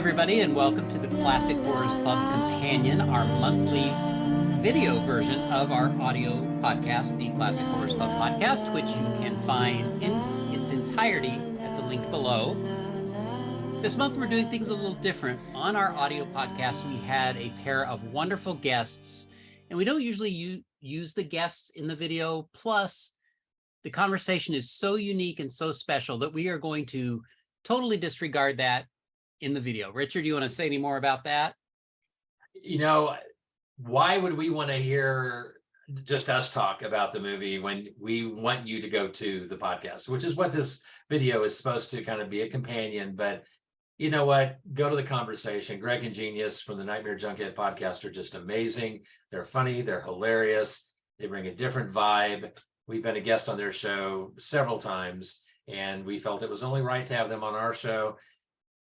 everybody, and welcome to the Classic Horrors Club Companion, our monthly video version of our audio podcast, the Classic Horrors Club podcast, which you can find in its entirety at the link below. This month, we're doing things a little different. On our audio podcast, we had a pair of wonderful guests, and we don't usually use the guests in the video. Plus, the conversation is so unique and so special that we are going to totally disregard that in the video. Richard, you want to say any more about that? You know, why would we want to hear just us talk about the movie when we want you to go to the podcast, which is what this video is supposed to kind of be, a companion. But you know what? Go to the conversation. Greg and Genius from the Nightmare Junkhead podcast are just amazing. They're funny. They're hilarious. They bring a different vibe. We've been a guest on their show several times, and we felt it was only right to have them on our show.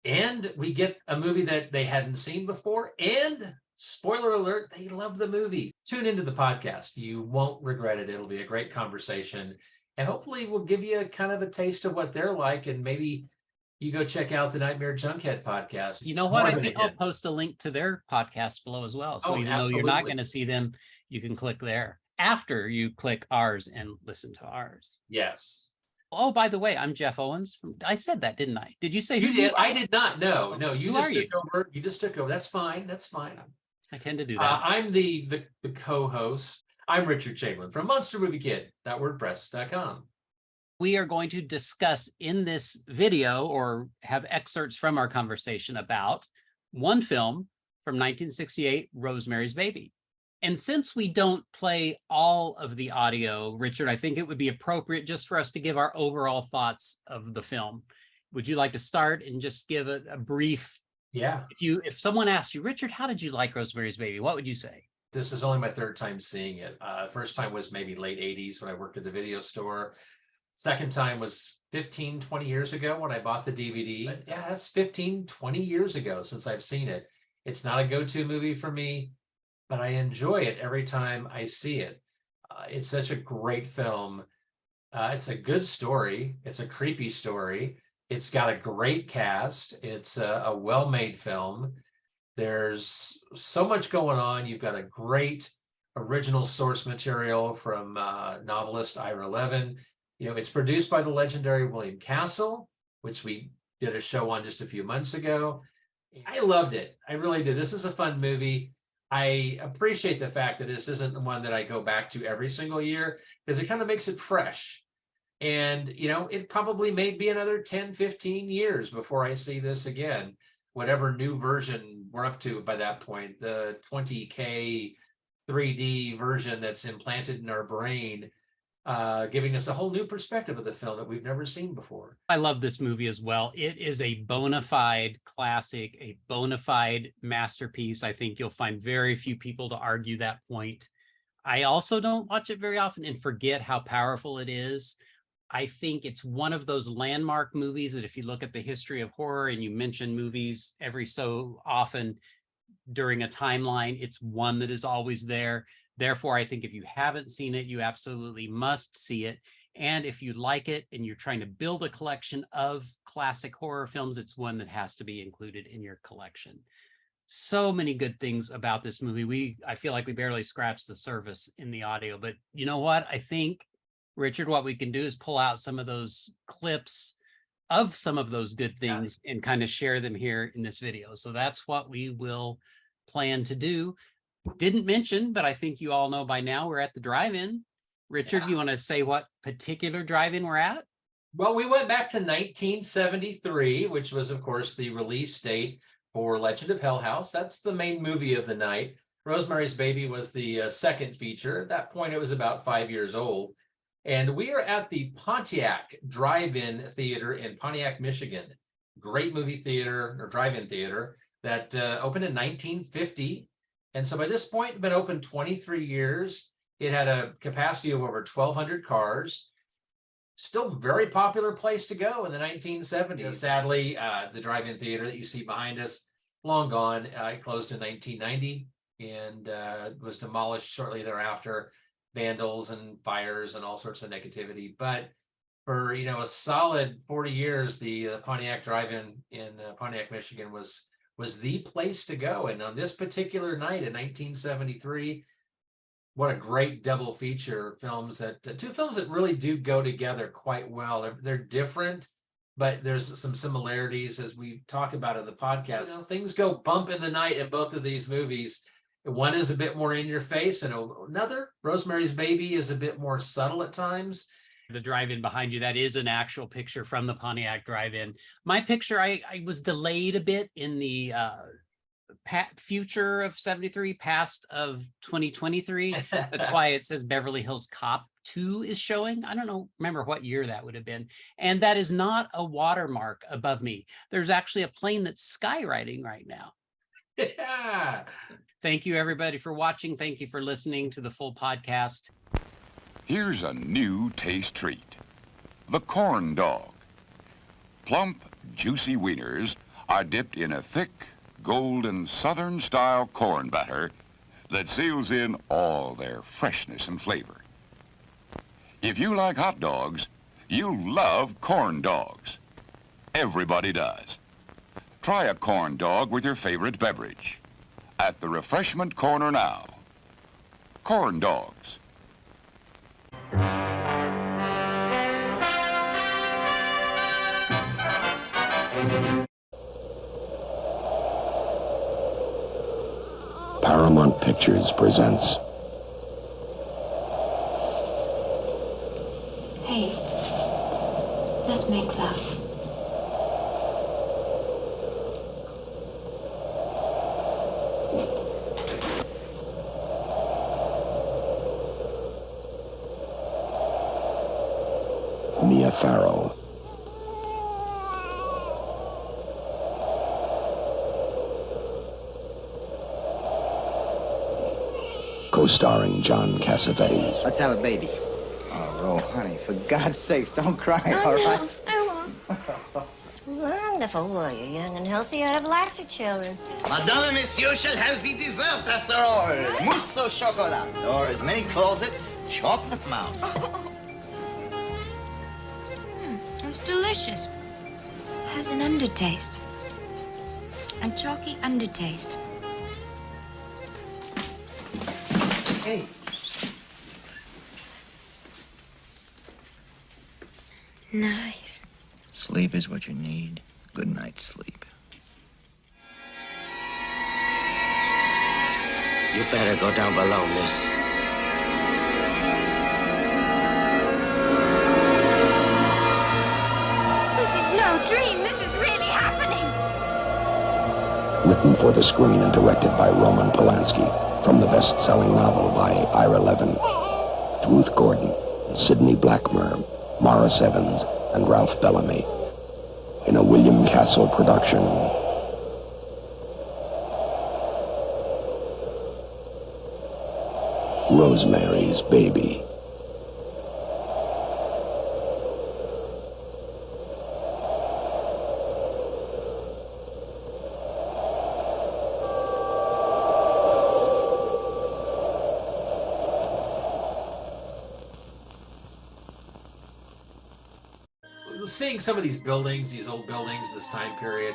And we get a movie that they hadn't seen before. And spoiler alert, they love the movie. Tune into the podcast. You won't regret it. It'll be a great conversation. And hopefully we'll give you kind of a taste of what they're like. And maybe you go check out the Nightmare Junkhead podcast. You know what? I think I'll post a link to their podcast below as well. So even though you're not going to see them, you can click there after you click ours and listen to ours. Yes. Oh, by the way, I'm Jeff Owens. I said that, didn't I? Did you say you did? I did not. No, you just took over. You just took over. That's fine. That's fine. I tend to do that. I'm the co-host. I'm Richard Chamberlain from monstermoviekid.wordpress.com. We are going to discuss in this video, or have excerpts from our conversation about, one film from 1968, Rosemary's Baby. And since we don't play all of the audio, Richard, I think it would be appropriate just for us to give our overall thoughts of the film. Would you like to start and just give a brief? Yeah. If someone asked you, Richard, how did you like Rosemary's Baby? What would you say? This is only my third time seeing it. First time was maybe late 80s when I worked at the video store. Second time was 15, 20 years ago when I bought the DVD. But yeah, that's 15, 20 years ago since I've seen it. It's not a go-to movie for me, but I enjoy it every time I see it. It's such a great film. It's a good story. It's a creepy story. It's got a great cast. It's a well-made film. There's so much going on. You've got a great original source material from novelist Ira Levin. You know, it's produced by the legendary William Castle, which we did a show on just a few months ago. I loved it. I really did. This is a fun movie. I appreciate the fact that this isn't the one that I go back to every single year, because it kind of makes it fresh. And, you know, it probably may be another 10, 15 years before I see this again, whatever new version we're up to by that point, the 20K 3D version that's implanted in our brain, giving us a whole new perspective of the film that we've never seen before. I love this movie as well. It is a bona fide classic, a bona fide masterpiece. I think you'll find very few people to argue that point. I also don't watch it very often and forget how powerful it is. I think it's one of those landmark movies that if you look at the history of horror and you mention movies every so often during a timeline, it's one that is always there. Therefore, I think if you haven't seen it, you absolutely must see it. And if you like it and you're trying to build a collection of classic horror films, it's one that has to be included in your collection. So many good things about this movie. I feel like we barely scratched the surface in the audio, but you know what? I think, Richard, what we can do is pull out some of those clips of some of those good things and kind of share them here in this video. So that's what we will plan to do. Didn't mention, but I think you all know by now, we're at the drive-in. Richard, you want to say what particular drive-in we're at? Well, we went back to 1973, which was, of course, the release date for Legend of Hell House. That's the main movie of the night. Rosemary's Baby was the second feature. At that point, it was about 5 years old. And we are at the Pontiac Drive-In Theater in Pontiac, Michigan. Great movie theater, or drive-in theater, that opened in 1950. And so by this point, it's been open 23 years. It had a capacity of over 1,200 cars. Still very popular place to go in the 1970s. Sadly, the drive-in theater that you see behind us, long gone. It closed in 1990 and was demolished shortly thereafter. Vandals and fires and all sorts of negativity. But for, you know, a solid 40 years, the Pontiac Drive-In in Pontiac, Michigan was was the place to go. And on this particular night in 1973, what a great double feature films that two films that really do go together quite well. They're different, but there's some similarities as we talk about in the podcast. You know, things go bump in the night in both of these movies. One is a bit more in your face, and another, Rosemary's Baby, is a bit more subtle at times. The drive-in behind you, that is an actual picture from the Pontiac drive-in. My picture, I was delayed a bit in the future of 73, past of 2023. That's why it says Beverly Hills Cop 2 is showing. I don't know, remember what year that would have been. And that is not a watermark above me. There's actually a plane that's skywriting right now. Yeah. Thank you, everybody, for watching. Thank you for listening to the full podcast. Here's a new taste treat. The corn dog. Plump, juicy wieners are dipped in a thick, golden Southern-style corn batter that seals in all their freshness and flavor. If you like hot dogs, you'll love corn dogs. Everybody does. Try a corn dog with your favorite beverage. At the refreshment corner now. Corn dogs. Paramount Pictures presents. Hey, let's make love. Mia Farrow. Co-starring John Cassavetes. Let's have a baby. Oh, Ro, honey, for God's sakes, don't cry, all right? I won't. Wonderful, were you? Young and healthy, I'd have lots of children. Madame and Monsieur shall have the dessert after all. Mousse au chocolat, or as many calls it, chocolate mouse. It's delicious. Has an undertaste. A chalky undertaste. Hey. Nice. Sleep is what you need. Good night's sleep. You better go down below, miss. This is no dream. This is really happening. Written for the screen and directed by Roman Polanski. From the best-selling novel by Ira Levin. Ruth Gordon, Sidney Blackmer, Morris Evans, and Ralph Bellamy. In a William Castle production. Rosemary's Baby. Seeing some of these buildings, these old buildings, this time period,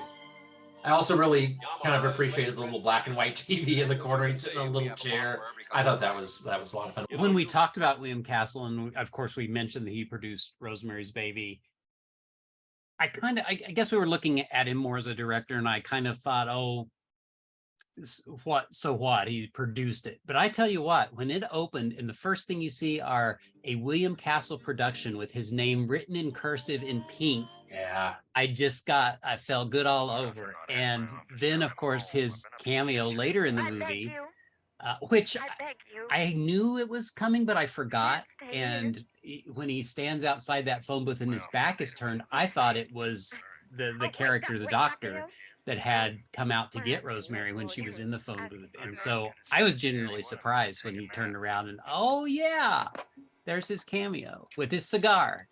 I also really kind of appreciated the little black and white TV in the corner. He's sitting on a little chair. I thought that was a lot of fun. When we talked about William Castle, and of course we mentioned that he produced Rosemary's Baby, I guess we were looking at him more as a director, and I kind of thought, oh, so what? He produced it. But I tell you what, when it opened, and the first thing you see are a William Castle production with his name written in cursive in pink. Yeah. I felt good all over. And then, of course, his cameo later in the movie, which I knew it was coming, but I forgot. And when he stands outside that phone booth and his back is turned, I thought it was the character, the doctor, that had come out to get Rosemary when she was in the phone booth. And so I was genuinely surprised when he turned around and, oh yeah, there's his cameo with his cigar.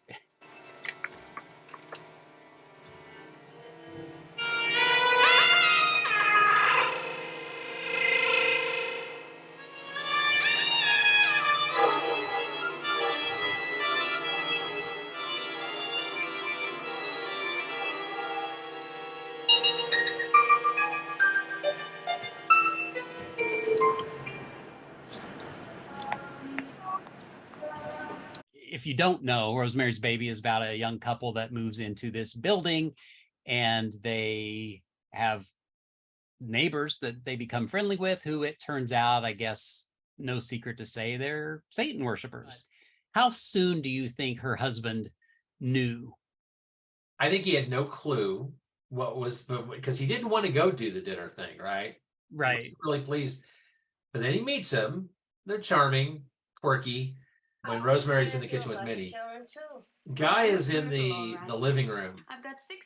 if you don't know, Rosemary's Baby is about a young couple that moves into this building, and they have neighbors that they become friendly with, who it turns out, I guess, no secret to say, they're Satan worshipers. How soon do you think her husband knew? I think he had no clue what was, because he didn't want to go do the dinner thing, right? Right. He was really pleased. But then he meets him. They're charming, quirky. When Rosemary's in the kitchen with Minnie, Guy is in the living room,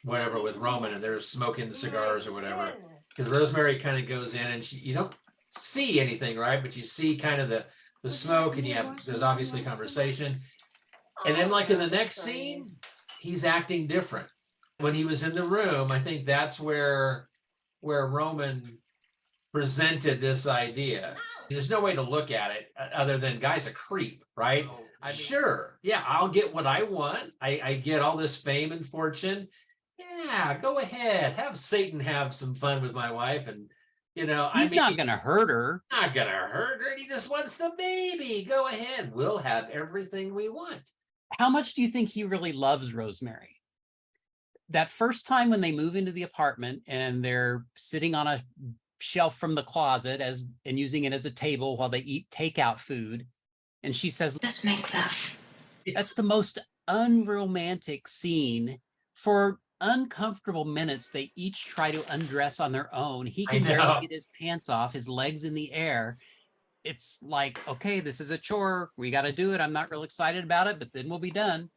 whatever, with Roman, and they're smoking cigars or whatever. Because Rosemary kind of goes in, and you don't see anything, right? But you see kind of the smoke, and there's obviously conversation. And then, like in the next scene, he's acting different. When he was in the room, I think that's where Roman presented this idea. There's no way to look at it other than Guy's a creep, right? Sure, yeah, I'll get what I want. I get all this fame and fortune. Yeah, go ahead, have Satan have some fun with my wife, and he's not gonna hurt her. Not gonna hurt her. He just wants the baby. Go ahead, we'll have everything we want. How much do you think he really loves Rosemary? That first time when they move into the apartment and they're sitting on a shelf from the closet and using it as a table while they eat takeout food, and she says, Let's make love. That's the most unromantic scene. For uncomfortable minutes, they each try to undress on their own. He can barely get his pants off, his legs in the air. It's like, okay, this is a chore, we got to do it. I'm not real excited about it, but then we'll be done.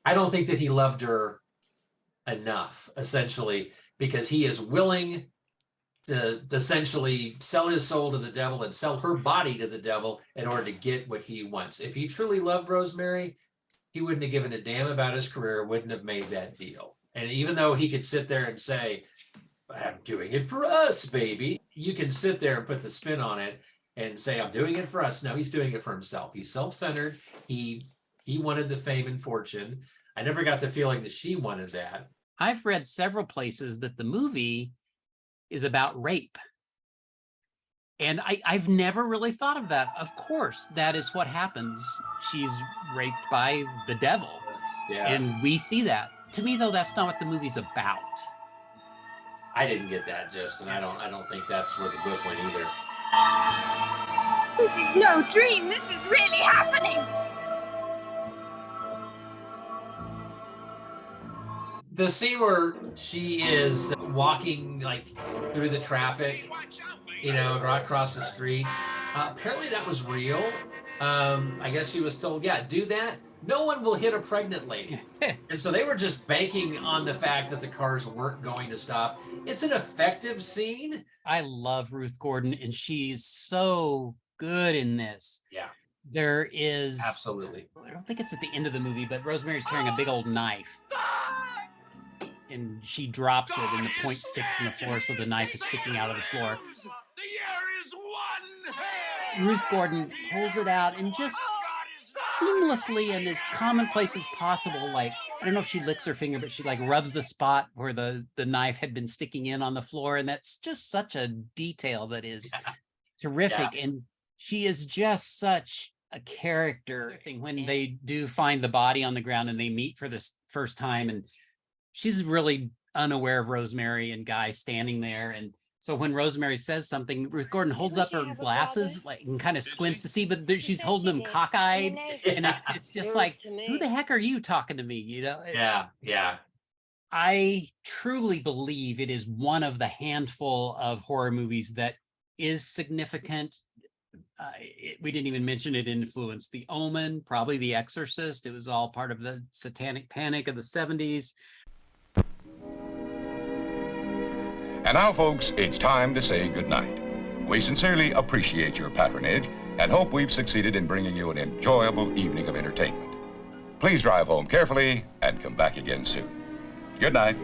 I don't think that he loved her enough, essentially, because he is willing to essentially sell his soul to the devil and sell her body to the devil in order to get what he wants. If he truly loved Rosemary, he wouldn't have given a damn about his career, wouldn't have made that deal. And even though he could sit there and say, I'm doing it for us, baby, you can sit there and put the spin on it and say, I'm doing it for us. No, he's doing it for himself. He's self-centered. He wanted the fame and fortune. I never got the feeling that she wanted that. I've read several places that the movie is about rape. And I've never really thought of that. Of course, that is what happens. She's raped by the devil. Yeah. And we see that. To me, though, that's not what the movie's about. I didn't get that, Justin. I don't think that's where the book went either. This is no dream. This is really happening. The scene where she is walking like through the traffic, right across the street. Apparently that was real. I guess she was told, yeah, do that. No one will hit a pregnant lady. And so they were just banking on the fact that the cars weren't going to stop. It's an effective scene. I love Ruth Gordon, and she's so good in this. Yeah. There is... Absolutely. I don't think it's at the end of the movie, but Rosemary's carrying a big old knife. And she drops it, and the point sticks in the floor, so the knife is sticking out of the floor. Ruth Gordon pulls it out and just seamlessly and as commonplace as possible, like, I don't know if she licks her finger, but she like rubs the spot where the knife had been sticking in on the floor. And that's just such a detail that is terrific. Yeah. And she is just such a character. When they do find the body on the ground and they meet for this first time, and she's really unaware of Rosemary and Guy standing there. And so when Rosemary says something, Ruth Gordon holds up her glasses and kind of squints to see, but she's holding them cockeyed. And it's just like, who the heck are you talking to me? Yeah. I truly believe it is one of the handful of horror movies that is significant. We didn't even mention it influenced The Omen, probably The Exorcist. It was all part of the satanic panic of the 70s. And now, folks, it's time to say goodnight. We sincerely appreciate your patronage and hope we've succeeded in bringing you an enjoyable evening of entertainment. Please drive home carefully and come back again soon. Good night.